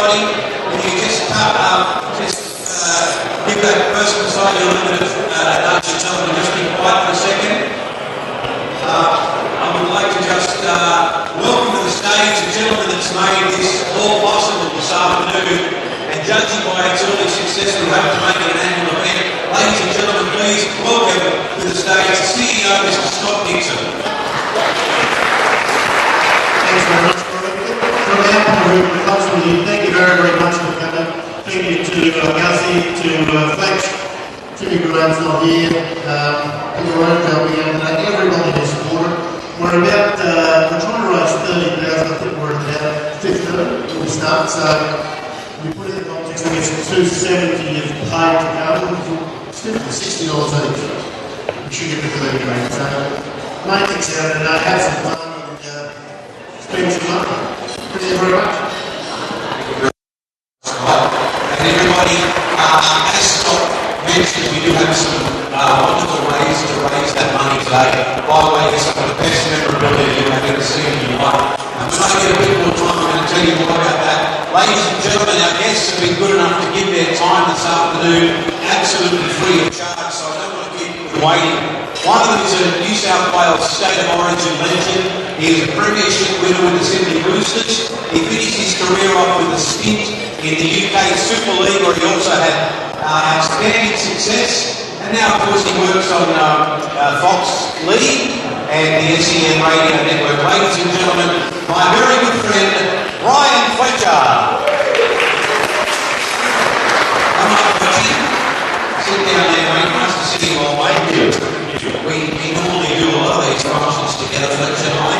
everybody. If you just give that person beside you a little bit of nudge and tell them to just be quiet for a second. I would like to just welcome to the stage the gentleman that's made this all possible this afternoon, and judging by its early success, we hope to make it an annual event. Ladies and gentlemen, please welcome to the stage the CEO, Mr. Scott Dixon. Thanks very much, from our point, thank you very, very much for coming. Thank you to Gussie, to Fletch, Jimmy Graham's not here, Peter Roadville began today, everybody who supported. We're trying to raise 30,000, I think we're at about 15 when we start, so we put it in the context, I guess $270 you've paid to go, it's $60 each. We should get the 30 grand, so make things out of today, have some fun and spend some money. Thank you very much. And everybody, as Scott mentioned, we do have some wonderful ways to raise that money today. By the way, this is the best memorability you've ever seen in your life. When I get a bit more time, I'm going to tell you more about that. Ladies and gentlemen, our guests have been good enough to give their time this afternoon absolutely free of charge, so I don't want to keep you waiting. One of them is a New South Wales State of Origin legend. He is a premiership winner with the Sydney Roosters. He finished his career off with a stint in the UK Super League, where he also had outstanding success. And now, of course, he works on Fox League and the SEN Radio Network. Ladies and gentlemen, my very good friend, Brian Fletcher. Come on, Fletcher. Sit down there, mate. Nice to see you all, mate. We normally do a lot of these functions together, Fletcher and I.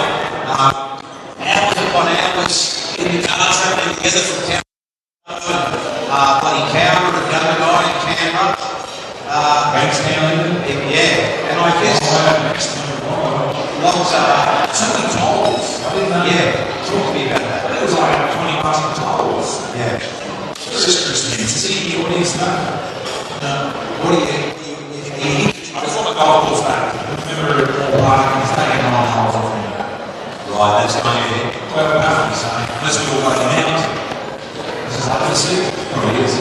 Hours upon hours in the car, travelling together from town. Bloody Cowra and the other guy in Canberra. Bankstown. Yeah, and I guess lots of So many tolls. I didn't know. Yeah, talk to me about that. It was like 20 bucks for tolls. Yeah. Sisters, see the audience now. What do you I was on the golf course back. I remember parking and staying 9 miles off me. Right, that's kind of it. Well, nothing to say. Unless we all got them out. This is like the sea. Probably is.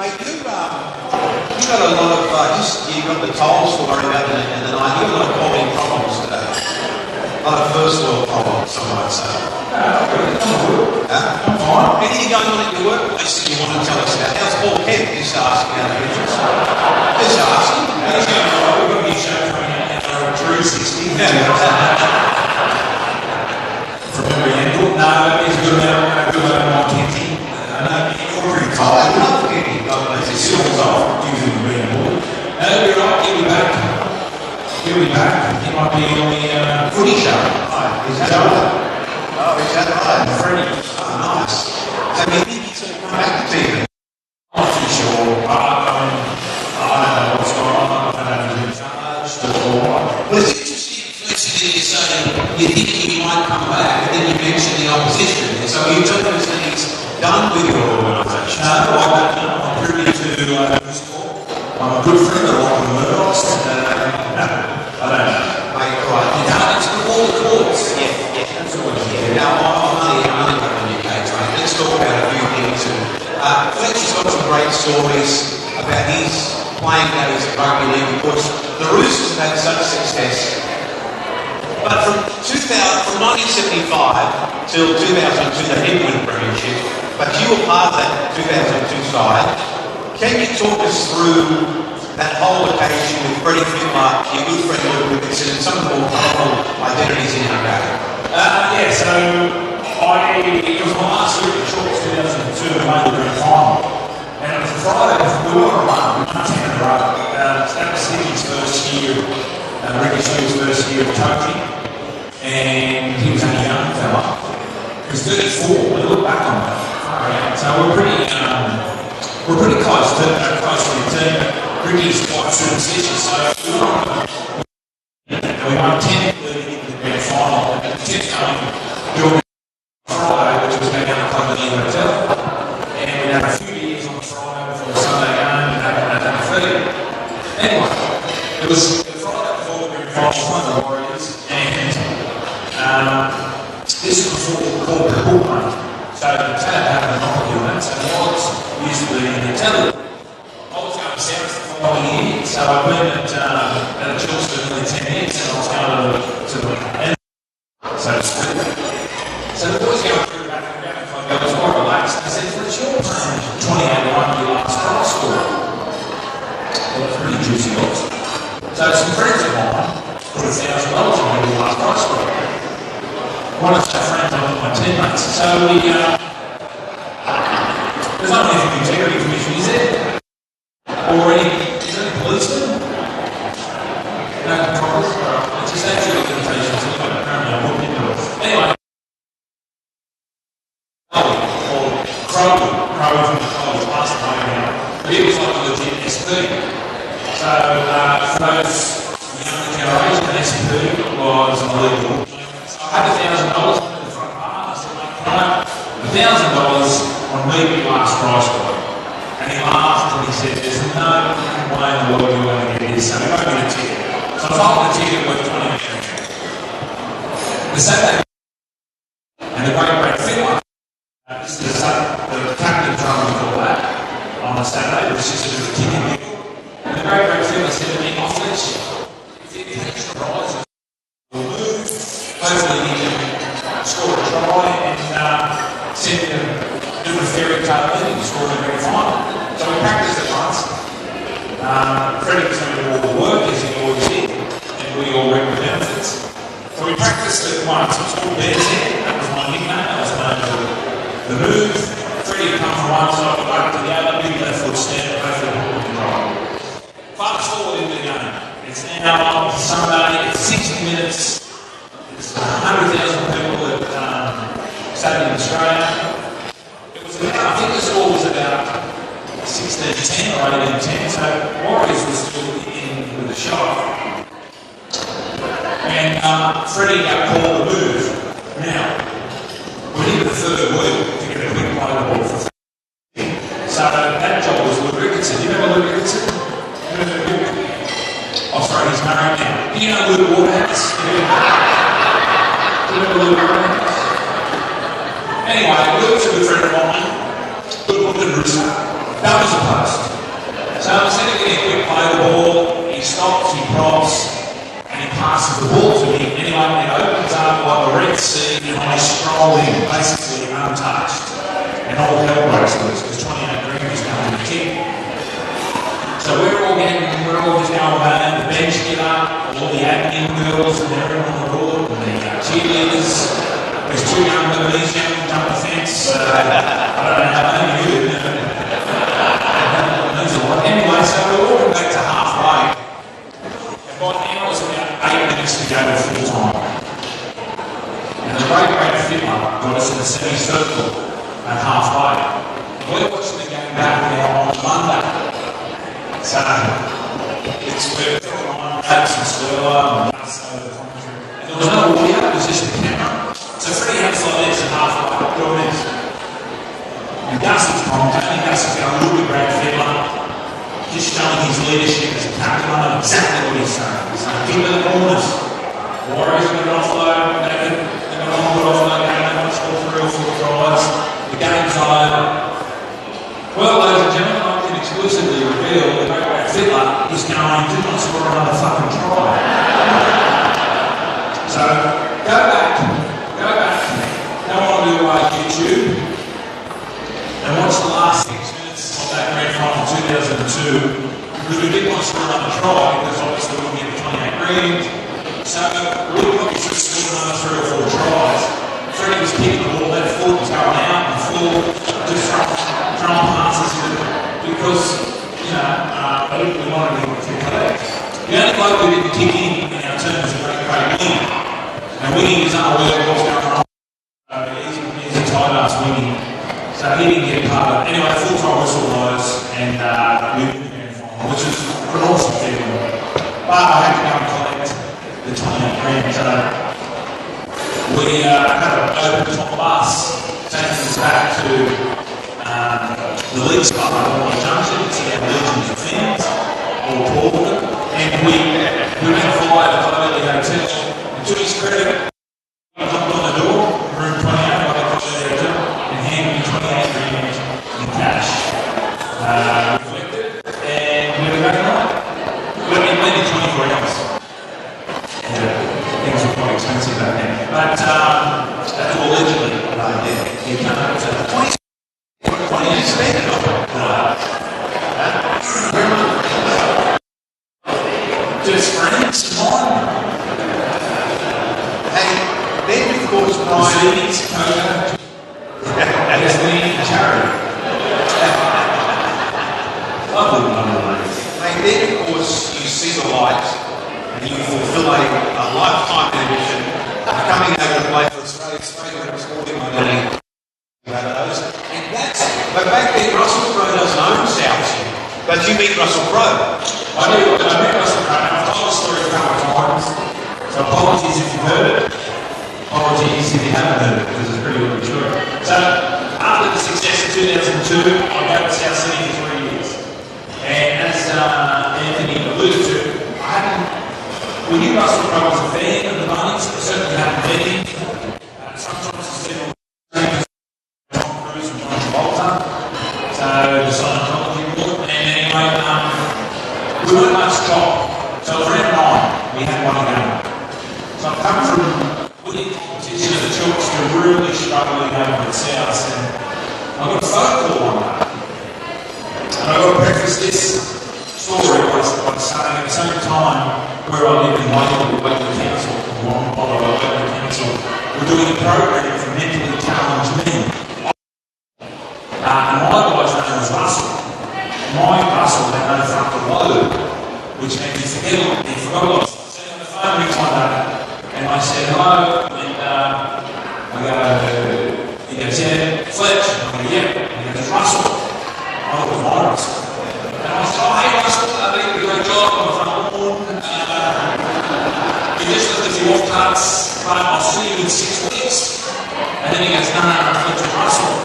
Mate, you've got a lot of, you've got the tolls to worry about in the night. You've got a lot of quality problems today. A lot of first world problems, some might say. I'm fine. Anything going on at your workplace that you want to tell us about? How's Paul Kemp? Just asking out of interest. Just asking. We've got a new show coming out, Drew 60. From Henry Handel. No, he's good about my Kenty. You're pretty cold. I love Kenty. It's still off, usually the rain and we're right, he'll be back. He'll be back. He might be on the footy show. Is that right? Oh, is that right? Freddie. Oh, nice. So you think he's going to come back to TV? I'm not too sure. I don't know what's going on. I don't know if he's charged or... Well, it's interesting, Fletcher, that you say you think he might come back, and then you mention the opposition. So you tell us that he's done with your organisation. I'm privy to this call. I'm a good friend of Lachlan Murdoch's. I don't know. Mate, right. You can't explore all the courts. Yeah, that's all here. Now, I'm only got the UK train. Let's talk about a few things. Fletcher's got some great stories about his playing days at rugby league. Of course, the Roosters have had such success. But from 1975 till 2002, they didn't win a premiership. But you were part of that 2002 side. Can you talk us through that whole occasion with Freddie Fittler, your good friend Luke Wilkinson, and some of the more powerful identities in our game? So it was my last week at Shorts 2002 and made the grand final. And it was a Friday, we were on a run, we won 10 in a row. That was Sydney's first year, Ricky Shue's first year of coaching. And he was only a young fella. He was 34, we look back on that. So we're pretty close to the team. Ricky's quite superstitious, so we won 10 in the grand final. And the 10th game during Friday, which was going down the club at the hotel. And we had a few years on the Friday before the Sunday game, and that done 30. Anyway, it was the Friday before the grand final, one of the Warriors, and this was before called the Bullman. So So the tenant had a monopoly on it, so the odds used to be in the telly. I was going south for the following year, so I've been at a Chills for nearly 10 years, and I was going to so to speak. So the boys going through back and back, and I was quite relaxed. I said, "What's your plan? 28 on your last price score." Well, that's pretty juicy odds. So some friends of mine put $1,000 on your last price score. One of our friends, one of my teammates. So we, there's not anything integrity commission, is there? Or is there any policemen? No controls? It's just actually limitations. Apparently I'm looking into it. Anyway. Crow from the college passed away now. But he was like a legit SP. So for those younger generation, SP was illegal. I had $1,000 in the front bar. I said, mate, can I have $1,000 on me last price score? And he laughed and he said, "There's no way in the world you're going to get this, so we won't get a ticket." So I sold the ticket worth $20. The Saturday, and the great fit one. This is the captain drum we call that on a Saturday, which is just a bit of a kicking nickel. And the great field said to me, "Off this, if you get extra rides, you'll move. Hopefully you can score a try and send you do a fairy tale ending to score in the grand final." So we practiced it once. Freddie was going to do all the work, as he always did, and we all reap the benefits. So we practiced it once. It was called Bear's Head. That was my nickname. That was the move. Freddie would come from one side, go to the other, big left foot step, hopefully the ball can drive. Fast forward into the game. It's now Sunday, it's 60 minutes. It's 100,000 people at Stadium in Australia. It was about, I think the score was about 16-10 or 18-10, so Warriors was still in with a shot. And Freddie got called the move. Now, we did the third week to get a quick play the ball for so that job was Lou Ricketson. You remember Lou Ricketson? Oh, sorry, he's married now. Do you know Lou Waterhouse? Do you remember Lou Waterhouse? Anyway, Lou's a good friend of mine. Good looking rooster. That was a post. So instead of getting a quick play the ball, he stops, he props, and he passes the ball to me. Anyway, it opens up like the Red Sea, and I stroll in, basically untouched. And all hell breaks loose, because 28 Green was going to kick. So we're all just going around, the bench get up, all the admin girls and everyone on the board, and the cheerleaders. There's two young ladies jump the fence. I don't know how many you do. Anyway, so we're walking back to halfway. And by now it's about 8 minutes to go to full time. And the great fiddler got us in a semicircle at halfway. We're watching the game back now on Monday. So it's where on Raps and Swerler and Gus over the commentary. And there was no audio, it was just a camera. So Freddie had like this at halfway, doing this. And Gus was commentating, Gus was going, "Look at great fiddler," just showing his leadership as a captain. I know exactly what he's saying. He's saying, "Give me the corners. Warriors are going to offload, they're going to offload, they're going to score 3 or 4 tries. The game's over." Well, ladies and gentlemen, I can exclusively reveal the great fiddler is going, "Do not score another fucking try." So, go back, go on to YouTube, and watch the last 6 minutes of that grand final 2002, because we did want to score another try, because obviously we wouldn't get the 28 Green. So, we probably should have scored another 3 or 4 tries. Freddie was kicking the ball left foot, was going out and full, just throwing passes because, you know, we wanted to kick it. The only bloke we didn't kick in our team was a great wing. And Wingy was unaware of what's going on. He's a tight ass Wingy. So he didn't get part of it. Anyway, full time whistle blows and we win the grand final, which is an awesome feeling. But I had to go and collect the 28 Green. So we had to open the top bus, taking us back to the Leagues Club at Warren Junction. It's our Legions of fans, all Portland. And we went via the Clovelly Hotel. And to his credit, he knocked on the door, room 28, like I call it, and expensive back then. But that's all allegedly. You can't. What do you spend it on? Just friends, mine. And then, of course, Brian. Mercedes, Coca, Disney, charity. And then, of course, you see the light and you fulfill a lifetime ambition of coming over to play for Australia sporting money. And that's, but back then, Russell Crowe doesn't own South Sydney. But you meet Russell Crowe. I met Russell Crowe. I've told the story a couple of times. So apologies if you've heard it. Apologies if you haven't heard it, because it's pretty really true. So, after the success of 2002, I went to South Sydney for 3 years. And as Anthony alluded to, we knew Russell Crowe was a fan of the Bunnies, but certainly hadn't met him. Sometimes he's been on Tom Cruise and John Travolta. So, the Scientology book. And anyway, we weren't much top. So, it was around 9. We had one game. So, I've come from winning competition at the Chooks to really struggling over at South. And I got a phone call one day. And I've got to preface this story by saying at the same time where I live in Waverley Council, Waverley Council, we're doing a program for mentally challenged men. And my guy's name was Russell. My Russell had no frontal lobe, which meant he forgot what I was saying on the phone rings one day. And I said, hello, and I go, he goes, yeah, Fletch. I go, yeah. And he goes, Russell. I thought it was my Russell. And I said, oh, hey Russell, I think you're doing a job on the front lawn. You just left a few off cuts, but I'll see you in 6 weeks. And then he goes, no, Fletch and Russell.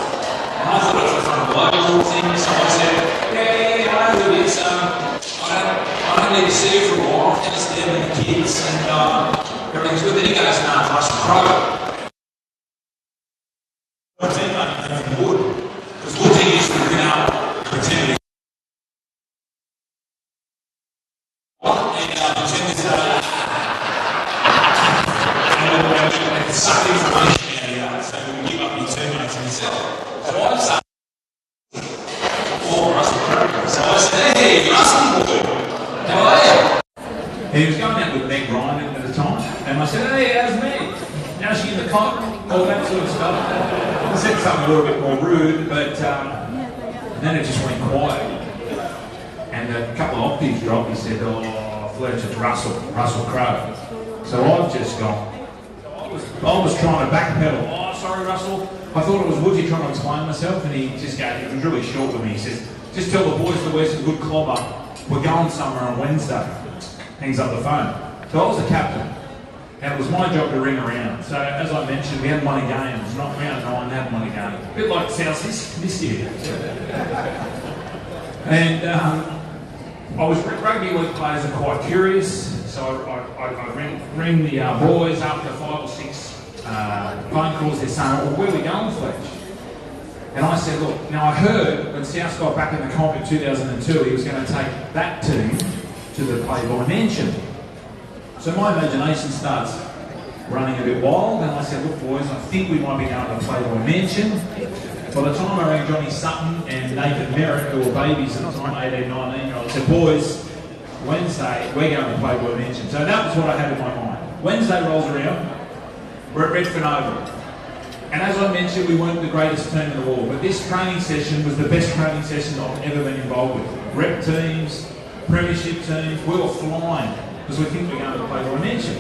And I thought it was the front of the local thing, so I said, yeah, I know who it is. I don't need to see you for a while. I'll just them and the kids, and everything's good. Then he goes, no, Russell Crowe. I think I would. Because Woody used to bring out pretending. And suck information out of you, so we give up your teammates and yourself. So I started for Russell Crowe. So I said, hey, Russell boy, how are you? And he was going out with Meg Ryan at the time, and I said, hey, how's Meg? How's she in the cot? All that sort of stuff. I said something a little bit more rude, but then it just went quiet. And a couple of octaves dropped. He said, oh, Fletch, it's Russell Crowe. So I've just gone. I was trying to backpedal. Oh, sorry, Russell. I thought it was Woody trying to explain myself, and he just gave it was really short with me. He says, just tell the boys to wear some good clobber. We're going somewhere on Wednesday. Hangs up the phone. So I was the captain. And it was my job to ring around. So, as I mentioned, we hadn't won a game. It was not round 9, hadn't won a game. A bit like South this year. And rugby league players are quite curious. So I ring the boys after 5 or 6 phone calls. They're saying, well, where are we going, Fletch? And I said, look, now I heard when South got back in the comp in 2002, he was going to take that team to the Playboy Mansion. So my imagination starts running a bit wild, and I said, look boys, I think we might be going to Playboy Mansion. By the time I rang Johnny Sutton and Nathan Merritt, who were babies at the time, 18, 19-year-olds, I said, boys, Wednesday, we're going to Playboy Mansion. So that was what I had in my mind. Wednesday rolls around, we're at Redfern Oval. And as I mentioned, we weren't the greatest team in the world, but this training session was the best training session I've ever been involved with. Rep teams, premiership teams, we were flying. Because we think we're going to Playboy Mansion.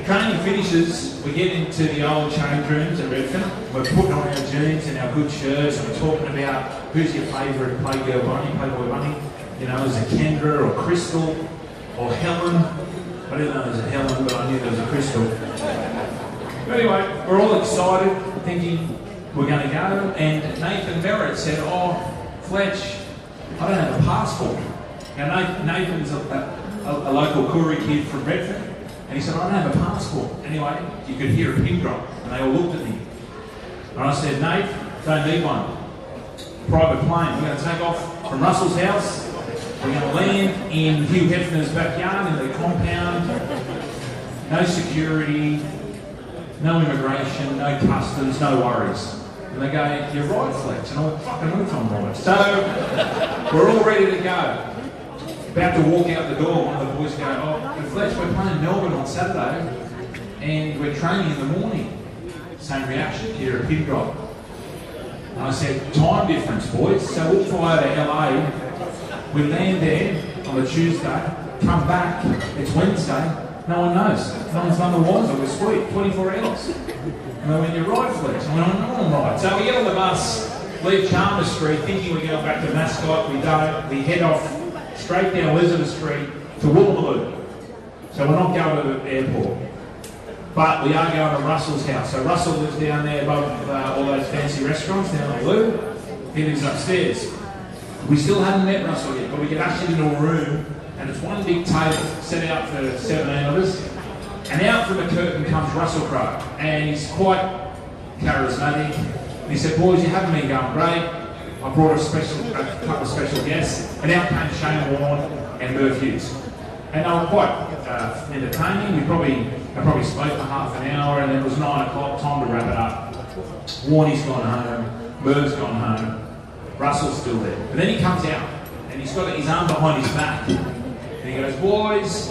Training finishes, we get into the old change rooms at Redfern. We're putting on our jeans and our good shirts, and we're talking about who's your favourite Playboy bunny. You know, is it Kendra or Crystal or Helen? I didn't know there was a Helen, but I knew there was a Crystal. But anyway, we're all excited, thinking we're going to go, and Nathan Merritt said, oh, Fletch, I don't have a passport. Now, Nathan's a local Koori kid from Redfern, and he said, I don't have a passport. Anyway, you could hear a pin drop, and they all looked at me. And I said, Nate, don't need one. Private plane. We're going to take off from Russell's house. We're going to land in Hugh Hefner's backyard, in the compound. no security, no immigration, no customs, no worries. And they go, you're right, Flex. And I'm like, fucking look, I'm right. So we're all ready to go. About to walk out the door, one of the boys go, oh, Flex, we're playing Melbourne on Saturday and we're training in the morning. Same reaction, you're a pin drop. And I said, time difference, boys. So we'll fly to LA. We land there on a Tuesday, come back, it's Wednesday. No one knows. No one's done the wires. It was sweet, 24 hours. And they went, you're right, Flex. I went, no, I'm right. So we get on the bus, leave Chalmers Street, thinking we're going back to Mascot. We don't. We head off straight down Elizabeth Street to Woolloomooloo. So we're not going to the airport. But we are going to Russell's house. So Russell lives down there above all those fancy restaurants down at Lou. He lives upstairs. We still haven't met Russell yet, but we get ushered into a room and it's one big table set out for 17 of us. And out from the curtain comes Russell Crowe. And he's quite charismatic. And he said, boys, you haven't been going great. I brought a couple of special guests. And out came Shane Warne and Merv Hughes. And they were quite entertaining. I probably spoke for half an hour and then it was 9 o'clock, time to wrap it up. Warnie's gone home, Merv's gone home, Russell's still there. But then he comes out and he's got his arm behind his back. And he goes, boys,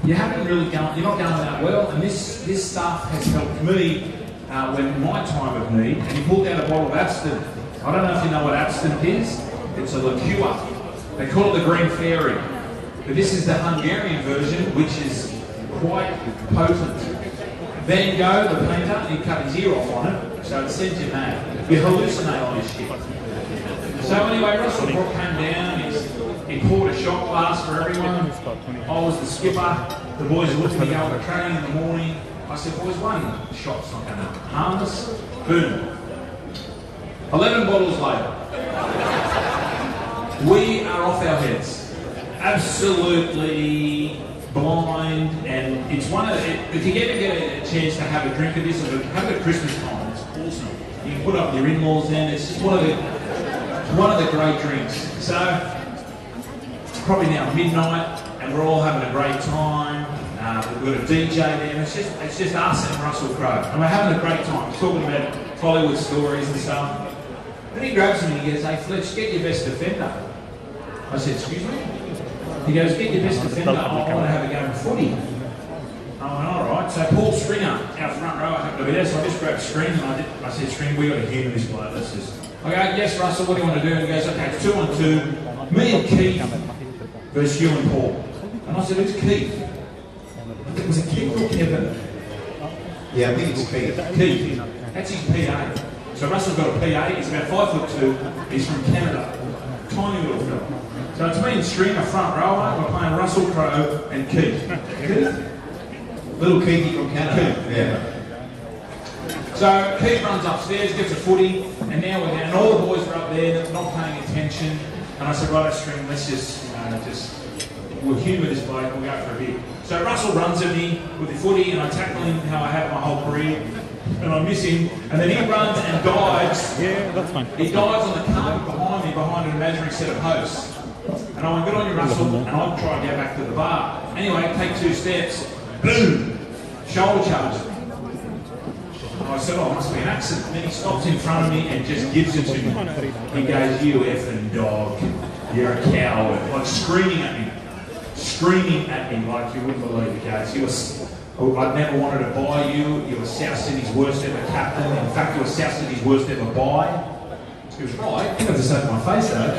you haven't really gone, you're not going that well, and this stuff has helped me when my time of need. And he pulled out a bottle of absinthe. I don't know if you know what absinthe is. It's a liqueur. They call it the Green Fairy. But this is the Hungarian version, which is quite potent. Van Gogh, the painter, he cut his ear off on it, so it sends you mad. You hallucinate on this shit. So anyway, Russell Brook came down, he poured a shot glass for everyone. I was the skipper. The boys looked at me going to training in the morning. I said, boys, one shot's not going to harm us. Boom. 11 bottles later. We are off our heads. Absolutely blind, and it's one of the, if you ever get a chance to have a drink of this, or have it at Christmas time, it's awesome. You can put up your in-laws then, it's just one of the great drinks. So, it's probably now midnight, and we're all having a great time. We've got a DJ there, and it's just us and Russell Crowe, and we're having a great time. We're talking about Hollywood stories and stuff. Then he grabs me and he goes, hey Fletch, get your best defender. I said, excuse me? He goes, get your best defender, I want to have a game of footy. I went, alright. So Paul Stringer, our front row, I happened to be there, so I just grabbed String and I said, String, we got to humour this bloke, let's just... I go, yes Russell, what do you want to do? And he goes, okay, it's 2-on-2, me and Keith versus you and Paul. And I said, who's Keith? Was it Keith or Kevin? Yeah, I think it's Keith. Keith, that's his PA. So Russell's got a PA, he's about 5'2", he's from Canada. Tiny little fella. So it's me and Stringer front rower, we're playing Russell Crowe and Keith. Keith? Little Keithy from Canada. Keith. Yeah. So Keith runs upstairs, gets a footy, and now we're down. And all the boys are up there, not paying attention. And I said, right, String, let's just, we'll humour this bloke, we'll go for a beer. So Russell runs at me with the footy, and I tackle him how I have my whole career. And I miss him, and then he runs and dives. Yeah, that's fine. He dives on the carpet behind me, behind an imaginary set of posts. And I went, good on you, Russell, and I tried to go back to the bar. Anyway, take 2 steps, boom, shoulder charge. And I said, oh, it must be an accident. And then he stops in front of me and just gives it to me. He goes, you effing dog, you're a coward. Like screaming at me like you wouldn't believe it, guys. I'd never wanted to buy you. You were South Sydney's worst ever captain. In fact, you were South Sydney's worst ever buy. He was right. I think I just opened my face though.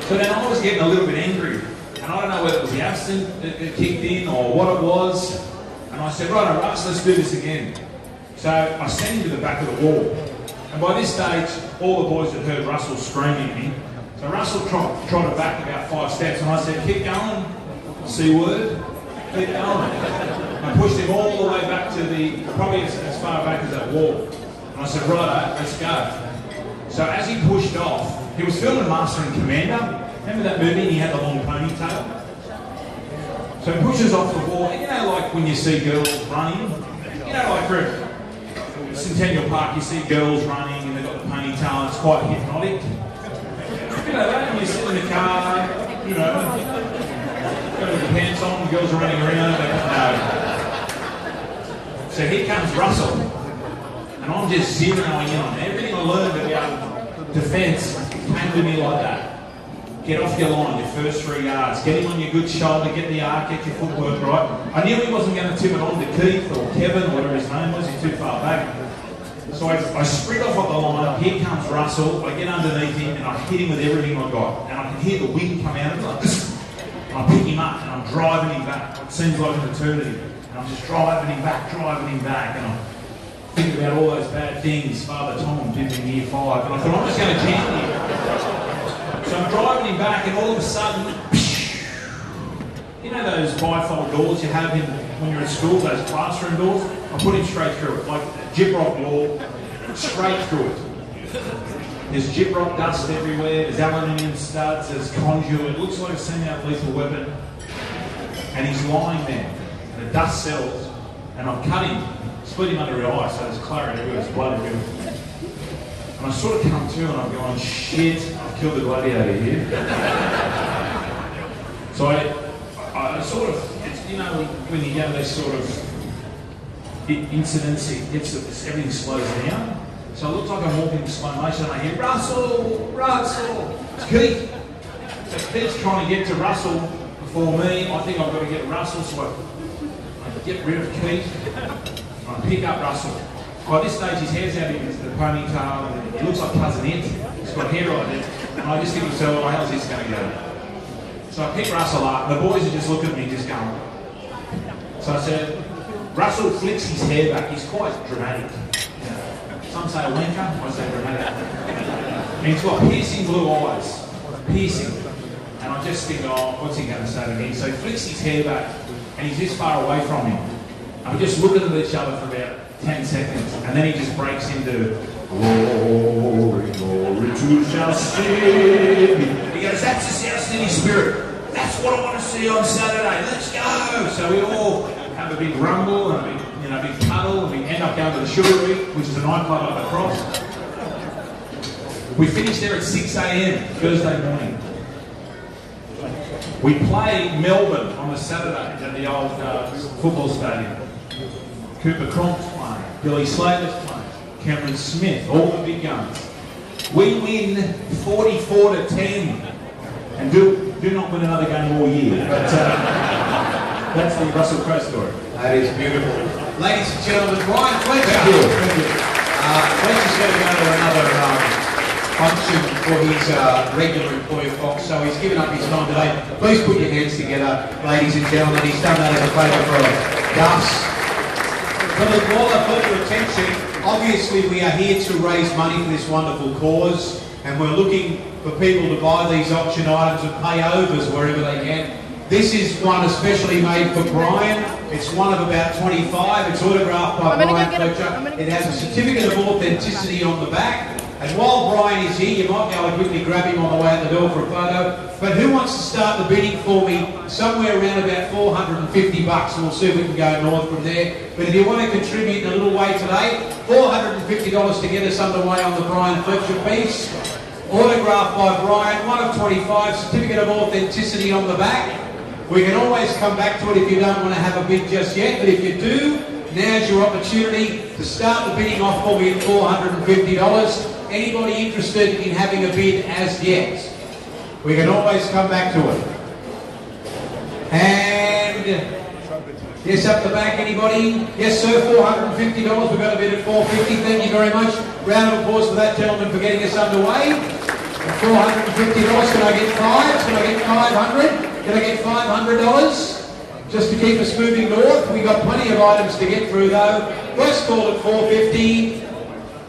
So then I was getting a little bit angry. And I don't know whether it was the absinthe that kicked in or what it was. And I said, right, Russ, let's do this again. So I sent him to the back of the wall. And by this stage, all the boys had heard Russell screaming at me. So Russell trotted back about 5 steps and I said, keep going, C word. Keep going. I pushed him all the way back to probably as far back as that wall. And I said, righto, let's go. So as he pushed off, he was filming Master and Commander. Remember that movie? He had the long ponytail. So he pushes off the wall. And you know, like when you see girls running, you know, like for Centennial Park, you see girls running and they've got the ponytail and it's quite hypnotic. You know that when you sit in the car, you know. got his pants on, the girls are running around, and so here comes Russell, and I'm just zeroing in on everything I learned about defence came to me like that. Get off your line, your first 3 yards, get him on your good shoulder, get the arc, get your footwork right. I knew he wasn't going to tip it on to Keith or Kevin or whatever his name was, he's too far back. So I sprint off the line, here comes Russell, I get underneath him and I hit him with everything I got. And I can hear the wind come out of him like this. And I pick him up and I'm driving him back. It seems like an eternity. And I'm just driving him back. And I'm thinking about all those bad things Father Tom did in year 5. And I thought, I'm just going to camp him. So I'm driving him back and all of a sudden, you know those bifold doors you have when you're at school, those classroom doors? I put him straight through it, like a gyprock door, straight through it. There's gyprock dust everywhere, there's aluminium studs, there's conduit, it looks like a semi-lethal weapon. And he's lying there, and the dust settles, and I've cut him, split him under the eye, so there's claret everywhere, there's blood everywhere. And I sort of come to and I'm going, shit, I've killed the gladiator here. So I sort of, it's, you know, when you have those sort of incidents, everything slows down. So it looks like I'm walking in slow motion and I hear, Russell! It's Keith. So Keith's trying to get to Russell before me. I think I've got to get to Russell, so I get rid of Keith. And I pick up Russell. By this stage, his hair's out into the ponytail, and he looks like Cousin Ed. He's got hair like that. And I just think to myself, well, how's this going to go? So I pick Russell up, and the boys are just looking at me, just going. So I said, Russell flicks his hair back. He's quite dramatic. Some say a wanker, I say dramatic. And he's got piercing blue eyes. Piercing. And I just think, oh, what's he going to say to me? So he flicks his hair back, and he's this far away from him. And we're just looking at each other for about 10 seconds, and then he just breaks into glory, glory to South Sydney. He goes, that's the South Sydney spirit. That's what I want to see on Saturday. Let's go. So we all have a big rumble and a big cuddle, and we end up going to the Sugarby, which is a nightclub up across. We finish there at 6 a.m. Thursday morning. We play Melbourne on the Saturday at the old football stadium. Cooper Cromp's playing, Billy Slater's playing, Cameron Smith, all the big guns. We win 44-10 and do not win another game all year. But that's the Russell Crowe story. That is beautiful. Ladies and gentlemen, Brian Fletcher. Thank you. Fletcher's going to go to another function for his regular employee Fox, so he's given up his time today. Please put your hands together, ladies and gentlemen. He's done that as a favour for Gus. Well, while I've got your attention, obviously we are here to raise money for this wonderful cause, and we're looking for people to buy these auction items and pay overs wherever they can. This is one especially made for Brian. It's one of about 25. It's autographed by Brian Fletcher. It has a certificate of authenticity on the back. And while Brian is here, you might be able to quickly grab him on the way out the door for a photo. But who wants to start the bidding for me somewhere around about $450, and we'll see if we can go north from there. But if you want to contribute in a little way today, $450 to get us underway on the Brian Fletcher piece. Autographed by Brian, one of 25, certificate of authenticity on the back. We can always come back to it if you don't want to have a bid just yet, but if you do, now's your opportunity to start the bidding off for me at $450. Anybody interested in having a bid as yet? We can always come back to it. And yes, up the back, anybody? Yes, sir, $450. We've got a bid at $450. Thank you very much. Round of applause for that gentleman for getting us underway. $450. Can I get five? Can I get 500? Can I get $500? Just to keep us moving north. We've got plenty of items to get through though. First call at $450.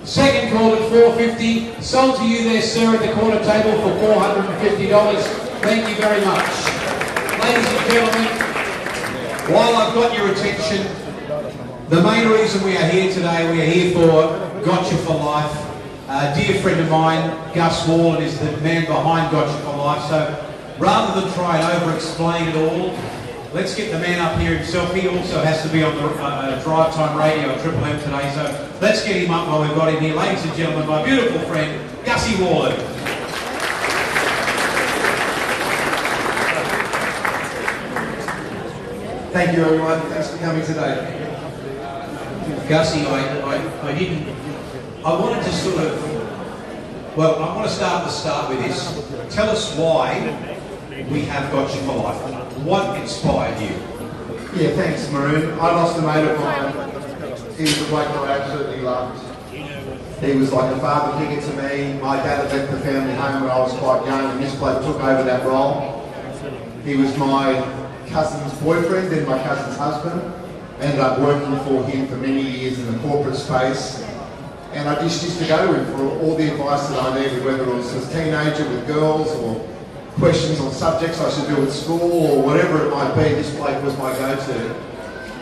Second call at $450. Sold to you there, sir, at the corner table for $450. Thank you very much. Ladies and gentlemen, while I've got your attention, the main reason we are here today, we are here for Gotcha for Life. A dear friend of mine, Gus Wallen, is the man behind Gotcha for Life. So rather than try and over-explain it all, let's get the man up here himself. He also has to be on the drive time radio at Triple M today, so let's get him up while we've got him here. Ladies and gentlemen, my beautiful friend, Gussie Wallen. Thank you, everyone. Thanks for coming today. Gussie, I didn't. I wanted to sort of. Well, I want to start with this. Tell us why we have got you for life. What inspired you? Yeah, thanks, Maroon. I lost a mate of mine. He was a bloke that I absolutely loved. He was like a father figure to me. My dad had left the family home when I was quite young, and this bloke took over that role. He was my cousin's boyfriend, then my cousin's husband. I ended up working for him for many years in the corporate space. And I just used to go to him for all the advice that I needed, whether it was as a teenager with girls or questions on subjects I should do at school or whatever it might be. This bloke was my go-to.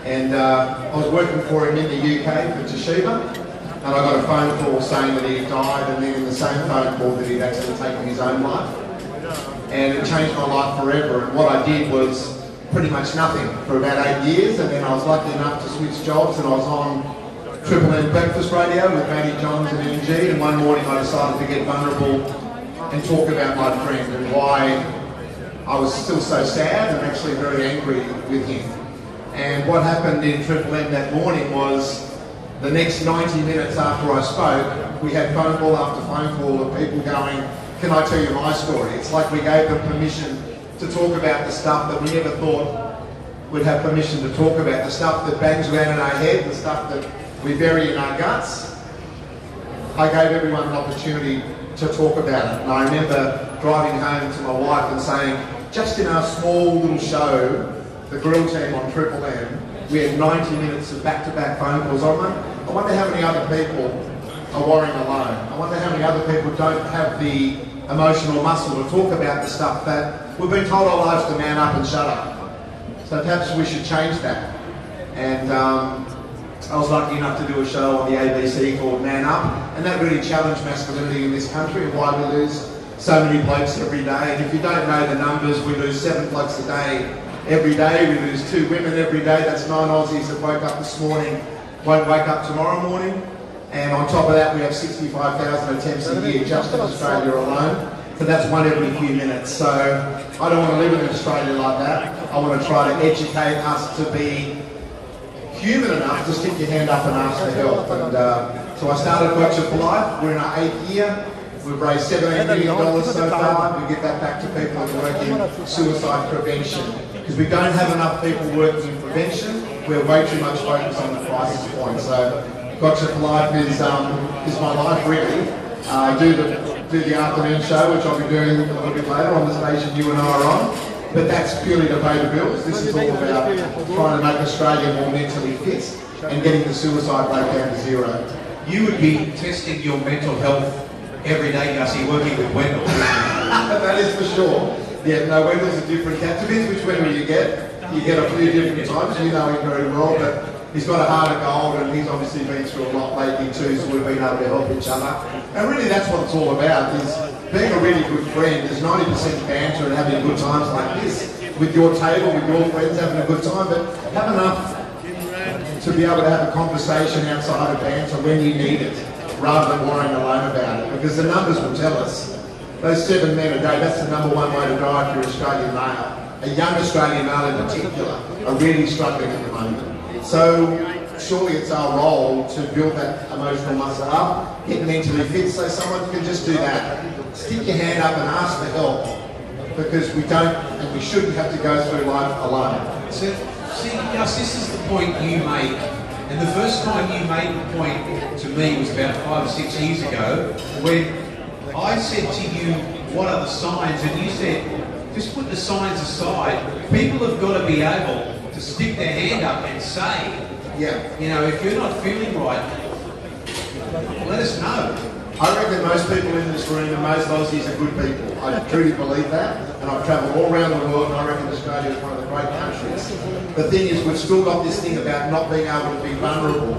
And I was working for him in the UK for Toshiba, and I got a phone call saying that he had died, and then in the same phone call that he'd actually taken his own life. And it changed my life forever. And what I did was pretty much nothing for about 8 years, and then I was lucky enough to switch jobs, and I was on Triple M Breakfast Radio with Matty Johns and MG, and one morning I decided to get vulnerable and talk about my friend and why I was still so sad and actually very angry with him. And what happened in Triple M that morning was the next 90 minutes after I spoke, we had phone call after phone call of people going, can I tell you my story? It's like we gave them permission to talk about the stuff that we never thought we'd have permission to talk about, the stuff that bangs around in our head, the stuff that we bury in our guts. I gave everyone an opportunity to talk about it. And I remember driving home to my wife and saying, just in our small little show, the grill team on Triple M, we had 90 minutes of back-to-back phone calls. I wonder how many other people are worrying alone. I wonder how many other people don't have the emotional muscle to talk about the stuff that we've been told our lives to man up and shut up. So perhaps we should change that. And I was lucky enough to do a show on the ABC called Man Up, and that really challenged masculinity in this country and why we lose so many blokes every day. And if you don't know the numbers, we lose 7 blokes a day every day. We lose 2 women every day. That's 9 Aussies that woke up this morning, won't wake up tomorrow morning. And on top of that, we have 65,000 attempts a year just in Australia alone. So that's 1 every few minutes. So I don't want to live in Australia like that. I want to try to educate us to be human enough to stick your hand up and ask for help. And so I started Workshop for Life. We're in our 8th year. We've raised $17 million so far. We give that back to people that work in suicide prevention. Because we don't have enough people working in prevention. We're way too much focused on the crisis point. So Workshop for Life is my life really. I do the afternoon show, which I'll be doing a little bit later on the station you and I are on. But that's purely to pay the bills. This is all about trying to make Australia more mentally fit and getting the suicide rate down to 0. You would be testing your mental health every day, Gussie, working with Wendell. That is for sure. Yeah, no, Wendell's a different cat. Depends which Wendell you get. You get a few different times. You know him very well, but he's got a heart of gold, and he's obviously been through a lot lately too, so we've been able to help each other. And really that's what it's all about, is being a really good friend. There's 90% banter and having good times like this, with your table, with your friends, having a good time, but have enough to be able to have a conversation outside of banter when you need it, rather than worrying alone about it, because the numbers will tell us. Those 7 men a day, that's the #1 way to die if you're Australian male. A young Australian male in particular are really struggling at the moment. So surely it's our role to build that emotional muscle up, get mentally fit, so someone can just do that. Stick your hand up and ask for help, because we don't and we shouldn't have to go through life alone. So, see, Gus, this is the point you make. And the first time you made the point to me was about 5 or 6 years ago, when I said to you, what are the signs? And you said, just put the signs aside. People have got to be able to stick their hand up and say, Yeah. you know, if you're not feeling right, let us know. I reckon most people in this room and most Aussies are good people. I truly believe that, and I've travelled all around the world, and I reckon Australia is one of the great countries. The thing is, we've still got this thing about not being able to be vulnerable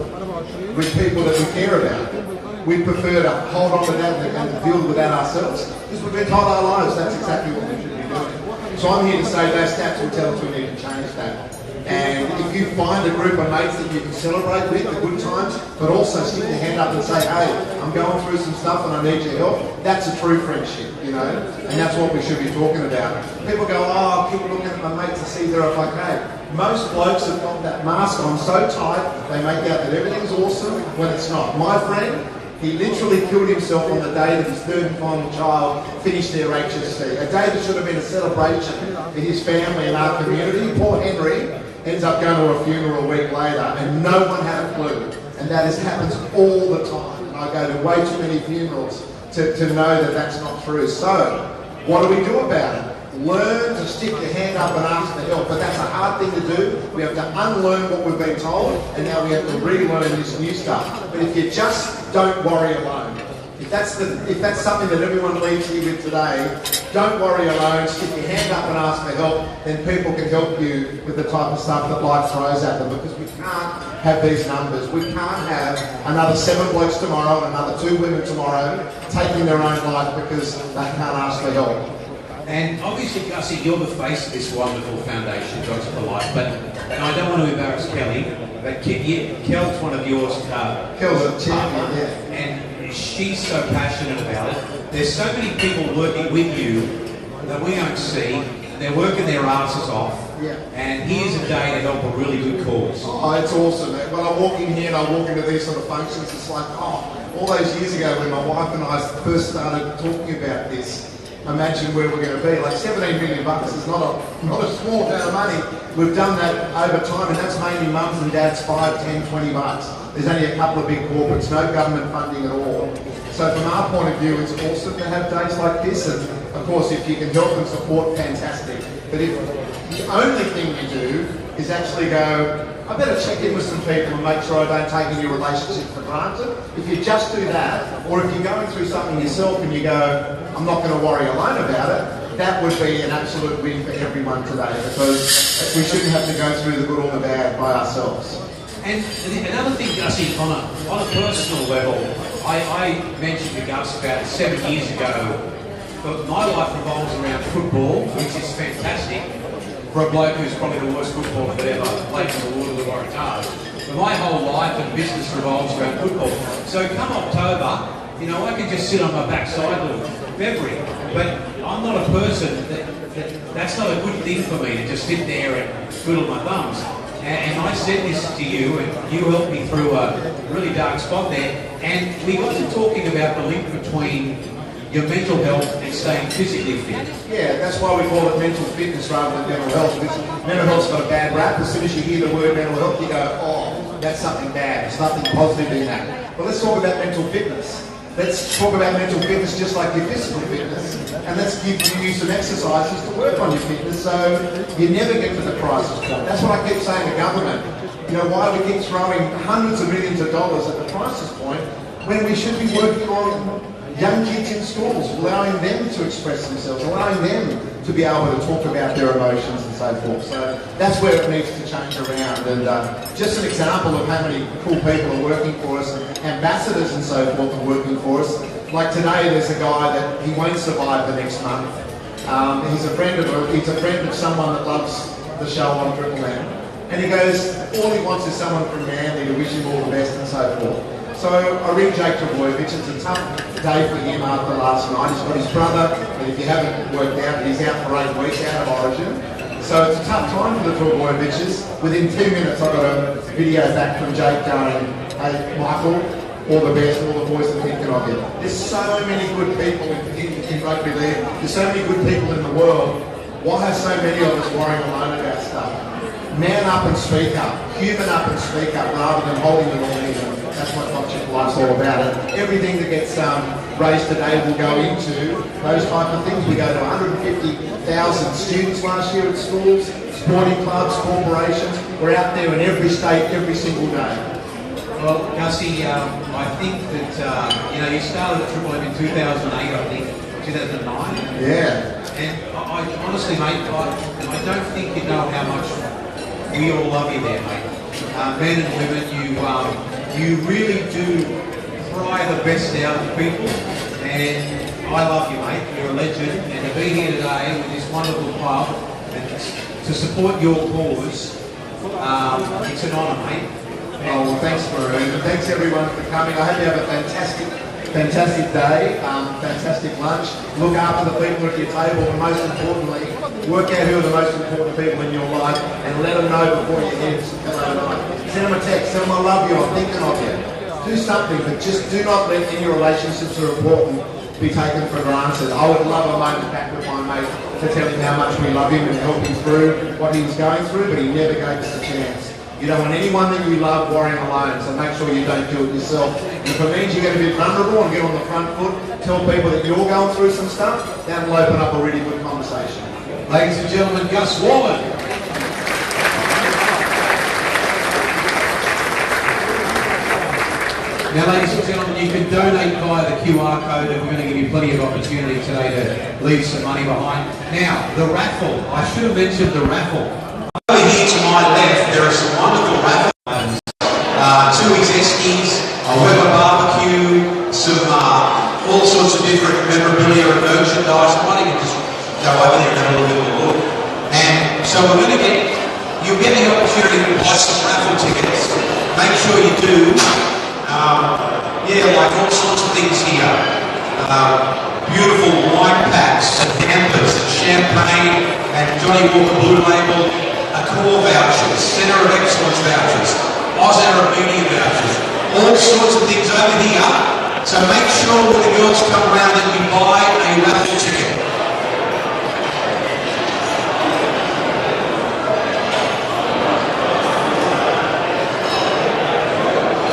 with people that we care about. We prefer to hold on to that and deal with that ourselves, because we've been told our lives that's exactly what we should be doing. So I'm here to say those stats will tell us we need to change that. And if you find a group of mates that you can celebrate with, the good times, but also stick your hand up and say, hey, I'm going through some stuff and I need your help, that's a true friendship, you know, and that's what we should be talking about. People go, oh, people looking at my mates to see they're okay. Most blokes have got that mask on so tight, they make out that everything's awesome when it's not. My friend, he literally killed himself on the day that his third and final child finished their HSC. A day that should have been a celebration for his family and our community. Poor Henry ends up going to a funeral a week later and no one had a clue. And that happens all the time. And I go to way too many funerals to know that that's not true. So, what do we do about it? Learn to stick your hand up and ask for help, but that's a hard thing to do. We have to unlearn what we've been told, and now we have to relearn this new stuff. But if you just don't worry alone, if that's something that everyone leaves here with today, don't worry alone, stick your hand up and ask for help, then people can help you with the type of stuff that life throws at them, because we can't have these numbers. We can't have another 7 blokes tomorrow and another 2 women tomorrow taking their own life because they can't ask for help. And obviously, Gussie, you're the face of this wonderful foundation, Drugs for Life, but and I don't want to embarrass Kelly, but Kel's one of yours. Kel's a champion, yeah. And she's so passionate about it. There's so many people working with you that we don't see. They're working their asses off. Yeah. And here's a day to help a really good cause. Oh, it's awesome. When I walk in here and I walk into these sort of functions, it's like, oh, all those years ago when my wife and I first started talking about this, imagine where we're going to be. Like $17 million is not a small amount of money. We've done that over time, and that's mainly mums and dads, 5, 10, 20 bucks. There's only a couple of big corporates, no government funding at all. So from our point of view, it's awesome to have days like this, and of course, if you can help and support, fantastic. But if the only thing you do is actually go, I better check in with some people and make sure I don't take any relationship for granted. If you just do that, or if you're going through something yourself and you go, I'm not going to worry alone about it, that would be an absolute win for everyone today, because we shouldn't have to go through the good or the bad by ourselves. And another thing, Gussie, on a personal level, I mentioned to Gus about 7 years ago, but my life revolves around football, which is fantastic for a bloke who's probably the worst footballer that ever played in the Water of the Waratahs. But my whole life and business revolves around football. So come October, I can just sit on my backside of February, but I'm not a person that's not a good thing for me to just sit there and twiddle my thumbs. And I said this to you, and you helped me through a really dark spot there, and we got to talking about the link between your mental health and staying physically fit. Yeah, that's why we call it mental fitness rather than mental health, because mental health's got a bad rap. As soon as you hear the word mental health, you go, oh, that's something bad. There's nothing positive in that. But let's talk about mental fitness. Let's talk about mental fitness just like your physical fitness, and let's give you some exercises to work on your fitness so you never get to the crisis point. That's what I keep saying to government. Why we keep throwing hundreds of millions of dollars at the crisis point when we should be working on young kids in schools, allowing them to express themselves, allowing them to be able to talk about their emotions and so forth. So that's where it needs to change around. And just an example of how many cool people are working for us, ambassadors and so forth are working for us. Like today, there's a guy that he won't survive the next month. He's a friend of someone that loves the show on Triple M. And he goes, all he wants is someone from Manly to wish him all the best and so forth. So I ring Jake Trebojevic. It's a tough day for him after last night. He's got his brother, and if you haven't worked out, he's out for 8 weeks out of Origin. So it's a tough time for the Trebojevics. Within 2 minutes, I got a video back from Jake going, hey, Michael, all the best, all the boys are thinking of you. There's so many good people in rugby league. There's so many good people in the world. Why are so many of us worrying alone about stuff? Man up and speak up. Human up and speak up rather than holding it all in. That's what Mateship Life's all about. And everything that gets raised today will go into those type of things. We go to 150,000 students last year at schools, sporting clubs, corporations. We're out there in every state, every single day. Well, Gussie, I think that, you started at Triple M in 2008, I think, 2009. Yeah. And I honestly, mate, I don't think you know how much we all love you there, mate. Men and women, you really do pry the best out of people, and I love you, mate. You're a legend, and to be here today with this wonderful club and to support your cause, it's an honour, mate. Oh, well, thanks, Maroon, and thanks everyone for coming. I hope you have a fantastic day, fantastic lunch. Look after the people at your table, and most importantly, work out who are the most important people in your life, and let them know before you head hello tonight. Send them a text, tell them I love you, I'm thinking of you. Do something, but just do not let any relationships that are important be taken for granted. I would love a moment back with my mate to tell him how much we love him and help him through what he was going through, but he never gave us a chance. You don't want anyone that you love worrying alone, so make sure you don't do it yourself. And if it means you get a bit vulnerable and get on the front foot, tell people that you're going through some stuff, that'll open up a really good conversation. Ladies and gentlemen, Gus Warman. Now, ladies and gentlemen, you can donate via the QR code, and we're going to give you plenty of opportunity today to leave some money behind. Now, the raffle. I should have mentioned the raffle. Over here to my left, there are some wonderful raffle items. 2 Exeskies, a Weber barbecue, some all sorts of different memorabilia and merchandise. Why don't you just go over there and have a little bit of a look? And so we're going to you'll get the opportunity to buy some raffle tickets. Make sure you do. Yeah, like all sorts of things here. Beautiful wine packs and hampers and champagne and Johnny Walker Blue Label, core vouchers, Centre of Excellence vouchers, Oz Arab Media vouchers, all sorts of things over here. So make sure when the girls come around that you buy a raffle ticket.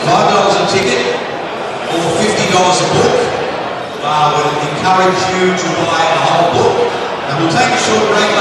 $5 a ticket or $50 a book. Would encourage you to buy a whole book. And we'll take a short break later.